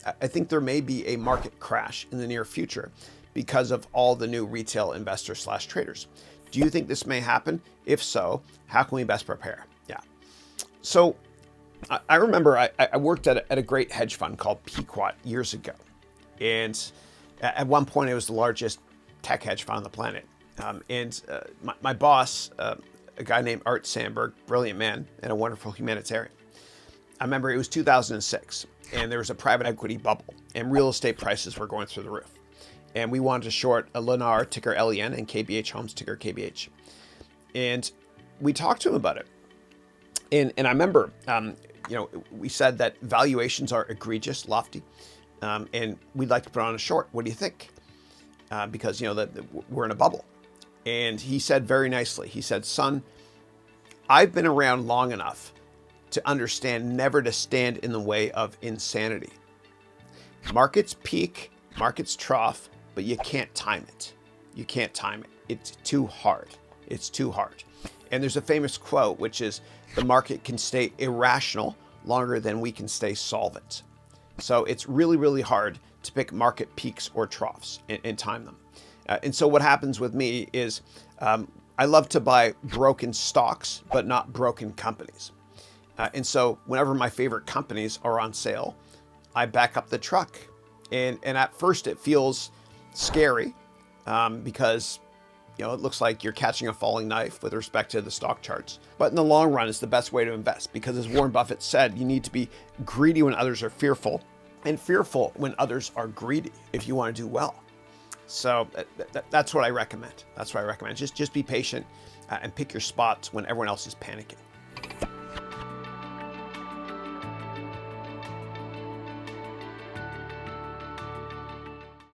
I think there may be a market crash in the near future because of all the new retail investors slash traders. Do you think this may happen? If so, how can we best prepare? Yeah. So I remember I worked at a great hedge fund called Pequot years ago. And at one point, it was the largest tech hedge fund on the planet. My boss, a guy named Art Sandberg, brilliant man and a wonderful humanitarian. I remember it was 2006 and there was a private equity bubble and real estate prices were going through the roof. And we wanted to short a Lennar, ticker LEN, and KBH Homes, ticker KBH. And we talked to him about it. And I remember, we said that valuations are egregious, lofty, and we'd like to put on a short. What do you think? Because, we're in a bubble. And he said very nicely, he said, son, I've been around long enough to understand never to stand in the way of insanity. Markets peak, markets trough, but you can't time it. You can't time it. It's too hard. It's too hard. And there's a famous quote, which is, the market can stay irrational longer than we can stay solvent. So it's really, really hard to pick market peaks or troughs and time them. And so what happens with me is I love to buy broken stocks, but not broken companies. And so whenever my favorite companies are on sale, I back up the truck. And at first it feels scary because it looks like you're catching a falling knife with respect to the stock charts. But in the long run, it's the best way to invest because, as Warren Buffett said, you need to be greedy when others are fearful and fearful when others are greedy if you want to do well. So that's what I recommend. That's what I recommend. Just be patient and pick your spots when everyone else is panicking.